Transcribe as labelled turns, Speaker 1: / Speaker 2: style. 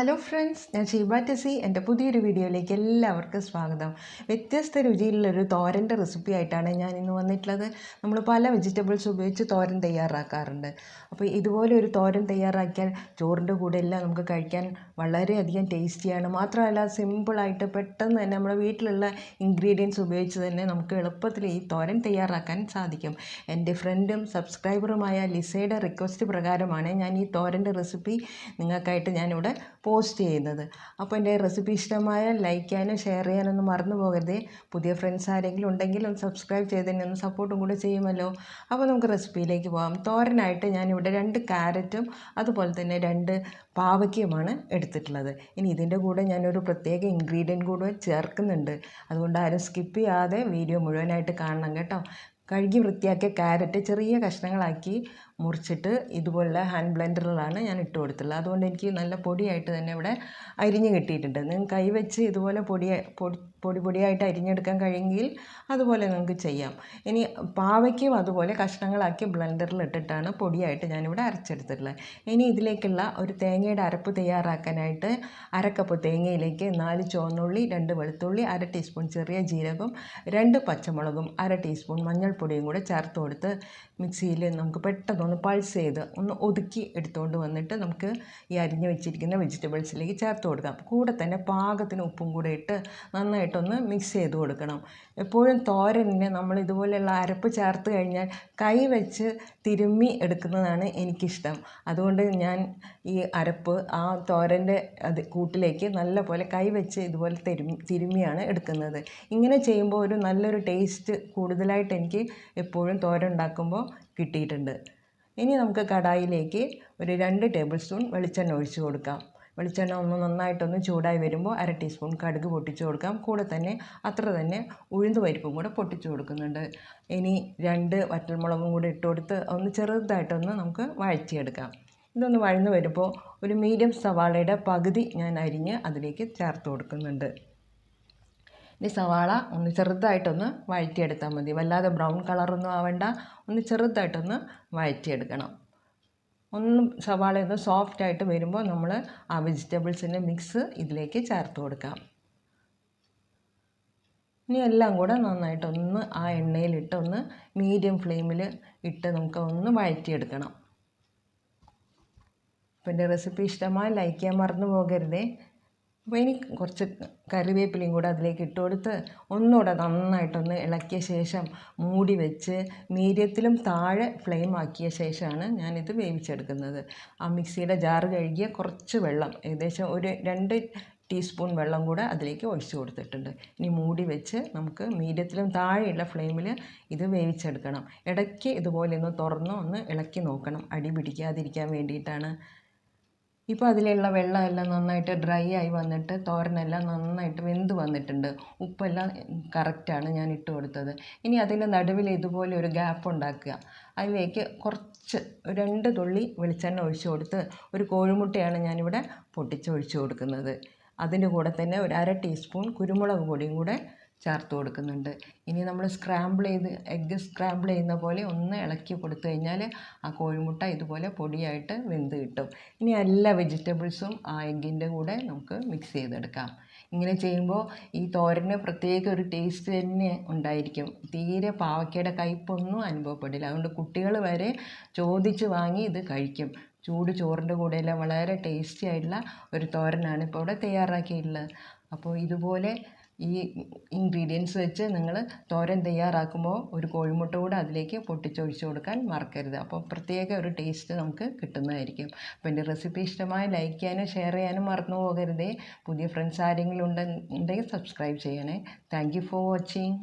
Speaker 1: Hello friends, ഞാൻ ഷീബ ടെസി. എൻ്റെ പുതിയൊരു വീഡിയോയിലേക്ക് എല്ലാവർക്കും സ്വാഗതം. വ്യത്യസ്ത രുചിയിലുള്ളൊരു തോരൻ്റെ റെസിപ്പി ആയിട്ടാണ് ഞാൻ ഇന്ന് വന്നിട്ടുള്ളത്. നമ്മൾ പല വെജിറ്റബിൾസ് ഉപയോഗിച്ച് തോരൻ തയ്യാറാക്കാറുണ്ട്. അപ്പോൾ ഇതുപോലെ ഒരു തോരൻ തയ്യാറാക്കിയാൽ ചോറിൻ്റെ കൂടെ എല്ലാം നമുക്ക് കഴിക്കാൻ വളരെയധികം ടേസ്റ്റിയാണ്. മാത്രമല്ല സിമ്പിളായിട്ട് പെട്ടെന്ന് തന്നെ നമ്മുടെ വീട്ടിലുള്ള ഇൻഗ്രീഡിയൻസ് ഉപയോഗിച്ച് തന്നെ നമുക്ക് എളുപ്പത്തിൽ ഈ തോരൻ തയ്യാറാക്കാൻ സാധിക്കും. എൻ്റെ ഫ്രണ്ടും സബ്സ്ക്രൈബറുമായ ലിസയുടെ റിക്വസ്റ്റ് പ്രകാരമാണ് ഞാൻ ഈ തോരൻ്റെ റെസിപ്പി നിങ്ങൾക്കായിട്ട് ഞാനിവിടെ പോസ്റ്റ് ചെയ്യുന്നത്. അപ്പോൾ എൻ്റെ റെസിപ്പി ഇഷ്ടമായാൽ ലൈക്ക് ചെയ്യാനും ഷെയർ ചെയ്യാനൊന്നും മറന്നു പോകരുതേ. പുതിയ ഫ്രണ്ട്സ് ആരെങ്കിലും ഉണ്ടെങ്കിൽ ഒന്ന് സബ്സ്ക്രൈബ് ചെയ്തതിന് ഒന്ന് സപ്പോർട്ടും കൂടെ ചെയ്യുമല്ലോ. അപ്പോൾ നമുക്ക് റെസിപ്പിയിലേക്ക് പോകാം. തോരനായിട്ട് ഞാനിവിടെ 2 ക്യാരറ്റും അതുപോലെ തന്നെ 2 പാവയ്ക്കയുമാണ് എടുത്തിട്ടുള്ളത്. ഇനി ഇതിൻ്റെ കൂടെ ഞാനൊരു പ്രത്യേക ഇൻഗ്രീഡിയൻറ്റ് കൂടെ ചേർക്കുന്നുണ്ട്. അതുകൊണ്ട് ആരും സ്കിപ്പ് ചെയ്യാതെ വീഡിയോ മുഴുവനായിട്ട് കാണണം കേട്ടോ. കഴുകി വൃത്തിയാക്കിയ ക്യാരറ്റ് ചെറിയ കഷ്ണങ്ങളാക്കി മുറിച്ചിട്ട് ഇതുപോലുള്ള ഹാൻഡ് ബ്ലെൻഡറിലാണ് ഞാൻ ഇട്ട് കൊടുത്തുള്ളത്. അതുകൊണ്ട് എനിക്ക് നല്ല പൊടിയായിട്ട് തന്നെ ഇവിടെ അരിഞ്ഞ് കിട്ടിയിട്ടുണ്ട്. നിങ്ങൾക്ക് കൈവച്ച് ഇതുപോലെ പൊടിയായിട്ട് അരിഞ്ഞെടുക്കാൻ കഴിയുമെങ്കിൽ അതുപോലെ നിങ്ങൾക്ക് ചെയ്യാം. ഇനി പാവയ്ക്കും അതുപോലെ കഷ്ണങ്ങളാക്കി ബ്ലെൻഡറിൽ ഇട്ടിട്ടാണ് പൊടിയായിട്ട് ഞാനിവിടെ അരച്ചെടുത്തിട്ടുള്ളത്. ഇനി ഇതിലേക്കുള്ള ഒരു തേങ്ങയുടെ അരപ്പ് തയ്യാറാക്കാനായിട്ട് 1/2 കപ്പ് തേങ്ങയിലേക്ക് 4 ചുവന്നുള്ളി, 2 വെളുത്തുള്ളി, 1/2 ടീസ്പൂൺ ചെറിയ ജീരകം, 2 പച്ചമുളകും, 1/2 ടീസ്പൂൺ മഞ്ഞൾപ്പൊടിയും കൂടെ ചേർത്ത് കൊടുത്ത് മിക്സിയിൽ നമുക്ക് പെട്ടെന്ന് പൾസ് ചെയ്ത് ഒന്ന് ഒതുക്കി എടുത്തുകൊണ്ട് വന്നിട്ട് നമുക്ക് ഈ അരിഞ്ഞ് വെച്ചിരിക്കുന്ന വെജിറ്റബിൾസിലേക്ക് ചേർത്ത് കൊടുക്കാം. കൂടെ തന്നെ പാകത്തിന് ഉപ്പും കൂടെ ഇട്ട് നന്നായിട്ടൊന്ന് മിക്സ് ചെയ്ത് കൊടുക്കണം. എപ്പോഴും തോരനിന് നമ്മൾ ഇതുപോലെയുള്ള അരപ്പ് ചേർത്ത് കഴിഞ്ഞാൽ കൈ വെച്ച് തിരുമ്മി എടുക്കുന്നതാണ് എനിക്കിഷ്ടം. അതുകൊണ്ട് ഞാൻ ഈ അരപ്പ് ആ തോരൻ്റെ കൂട്ടിലേക്ക് നല്ല പോലെ കൈ വെച്ച് ഇതുപോലെ തിരുമ്മിയാണ് എടുക്കുന്നത്. ഇങ്ങനെ ചെയ്യുമ്പോൾ ഒരു നല്ലൊരു ടേസ്റ്റ് കൂടുതലായിട്ട് എനിക്ക് എപ്പോഴും തോരൻ ഉണ്ടാക്കുമ്പോൾ കിട്ടിയിട്ടുണ്ട്. ഇനി നമുക്ക് കടായിലേക്ക് ഒരു 2 ടേബിൾ സ്പൂൺ വെളിച്ചെണ്ണ ഒഴിച്ച് കൊടുക്കാം. വെളിച്ചെണ്ണ നന്നായിട്ടൊന്ന് ചൂടായി വരുമ്പോൾ 1/2 ടീസ്പൂൺ കടുക് പൊട്ടിച്ച് കൊടുക്കാം. കൂടെ തന്നെ അത്ര തന്നെ ഉഴുന്ന് പരിപ്പും കൂടെ പൊട്ടിച്ച് കൊടുക്കുന്നുണ്ട്. ഇനി 2 വറ്റൽമുളകും കൂടെ ഇട്ട് കൊടുത്ത് ഒന്ന് ചെറുതായിട്ടൊന്ന് നമുക്ക് വഴറ്റിയെടുക്കാം. ഇതൊന്ന് വഴന്ന് വരുമ്പോൾ ഒരു മീഡിയം സവാളയുടെ പകുതി ഞാൻ അരിഞ്ഞ് അതിലേക്ക് ചേർത്ത് കൊടുക്കുന്നുണ്ട്. ഈ സവാള ഒന്ന് ചെറുതായിട്ടൊന്ന് വഴറ്റിയെടുത്താൽ മതി. വല്ലാതെ ബ്രൗൺ കളറൊന്നും ആവേണ്ട, ഒന്ന് ചെറുതായിട്ടൊന്ന് വഴറ്റിയെടുക്കണം. സവാളയൊന്ന് സോഫ്റ്റായിട്ട് വരുമ്പോൾ നമ്മൾ ആ വെജിറ്റബിൾസിൻ്റെ മിക്സ് ഇതിലേക്ക് ചേർത്ത് കൊടുക്കാം. ഇനി എല്ലാം കൂടെ നന്നായിട്ടൊന്ന് ആ എണ്ണയിലിട്ട് ഒന്ന് മീഡിയം ഫ്ലെയിമിൽ ഇട്ട് നമുക്ക് ഒന്ന് വഴറ്റിയെടുക്കണം. അപ്പോൾ എൻ്റെ റെസിപ്പി ഇഷ്ടമായി ലൈക്ക് ചെയ്യാൻ മറന്നു പോകരുതേ. അപ്പോൾ ഇനി കുറച്ച് കറിവേപ്പിലയും കൂടെ അതിലേക്ക് ഇട്ട് കൊടുത്ത് ഒന്നുകൂടെ നന്നായിട്ടൊന്ന് ഇളക്കിയ ശേഷം മൂടി വെച്ച് മീഡിയത്തിലും താഴെ ഫ്ലെയിം ആക്കിയ ശേഷമാണ് ഞാനിത് വേവിച്ചെടുക്കുന്നത്. ആ മിക്സിയുടെ ജാറ് കഴുകിയ കുറച്ച് വെള്ളം, ഏകദേശം ഒരു 2 ടീസ്പൂൺ വെള്ളം കൂടെ അതിലേക്ക് ഒഴിച്ച് കൊടുത്തിട്ടുണ്ട്. ഇനി മൂടി വെച്ച് നമുക്ക് മീഡിയത്തിലും താഴെയുള്ള ഫ്ലെയിമിൽ ഇത് വേവിച്ചെടുക്കണം. ഇടയ്ക്ക് ഇതുപോലെ ഒന്ന് തുറന്ന് ഒന്ന് ഇളക്കി നോക്കണം, അടി പിടിക്കാതിരിക്കാൻ വേണ്ടിയിട്ടാണ്. ഇപ്പോൾ അതിലുള്ള വെള്ളമെല്ലാം നന്നായിട്ട് ഡ്രൈ ആയി വന്നിട്ട് തോരനെല്ലാം നന്നായിട്ട് വെന്ത് വന്നിട്ടുണ്ട്. ഉപ്പെല്ലാം കറക്റ്റാണ് ഞാൻ ഇട്ട് കൊടുത്തത്. ഇനി അതിൻ്റെ നടുവിൽ ഇതുപോലെ ഒരു ഗ്യാപ്പ് ഉണ്ടാക്കുക. അതിലേക്ക് കുറച്ച് 2 തുള്ളി വെളിച്ചെണ്ണ ഒഴിച്ച് കൊടുത്ത് ഒരു കോഴിമുട്ടയാണ് ഞാനിവിടെ പൊട്ടിച്ചൊഴിച്ച് കൊടുക്കുന്നത്. അതിൻ്റെ കൂടെ തന്നെ ഒരു 1/2 ടീസ്പൂൺ കുരുമുളക് പൊടിയും കൂടെ ചേർത്ത് കൊടുക്കുന്നുണ്ട്. ഇനി നമ്മൾ എഗ്ഗ് സ്ക്രാമ്പിൾ ചെയ്യുന്ന പോലെ ഒന്ന് ഇളക്കി കൊടുത്തു കഴിഞ്ഞാൽ ആ കോഴിമുട്ട ഇതുപോലെ പൊടിയായിട്ട് വെന്ത് കിട്ടും. ഇനി എല്ലാ വെജിറ്റബിൾസും ആ എഗ്ഗിൻ്റെ കൂടെ നമുക്ക് മിക്സ് ചെയ്തെടുക്കാം. ഇങ്ങനെ ചെയ്യുമ്പോൾ ഈ തോരന് പ്രത്യേക ഒരു ടേസ്റ്റ് തന്നെ ഉണ്ടായിരിക്കും. തീരെ പാവയ്ക്കയുടെ കയ്പൊന്നും അനുഭവപ്പെടില്ല. അതുകൊണ്ട് കുട്ടികൾ വരെ ചോദിച്ച് വാങ്ങി ഇത് കഴിക്കും. ചൂട് ചോറിൻ്റെ കൂടെയെല്ലാം വളരെ ടേസ്റ്റി ആയിട്ടുള്ള ഒരു തോരനാണ് ഇപ്പോൾ ഇവിടെ തയ്യാറാക്കിയിട്ടുള്ളത്. അപ്പോൾ ഇതുപോലെ ഈ ഇൻഗ്രീഡിയൻസ് വെച്ച് നിങ്ങൾ തോരൻ തയ്യാറാക്കുമ്പോൾ ഒരു കോഴിമുട്ട കൂടെ അതിലേക്ക് പൊട്ടിച്ചൊഴിച്ച് കൊടുക്കാൻ മറക്കരുത്. അപ്പോൾ പ്രത്യേക ഒരു ടേസ്റ്റ് നമുക്ക് കിട്ടുന്നതായിരിക്കും. അപ്പോൾ എൻ്റെ റെസിപ്പി ഇഷ്ടമായി ലൈക്ക് ചെയ്യാനും ഷെയർ ചെയ്യാനും മറന്നു പോകരുതേ. പുതിയ ഫ്രണ്ട്സ് ആരെങ്കിലും ഉണ്ടെങ്കിൽ സബ്സ്ക്രൈബ് ചെയ്യണേ. Thank you for watching.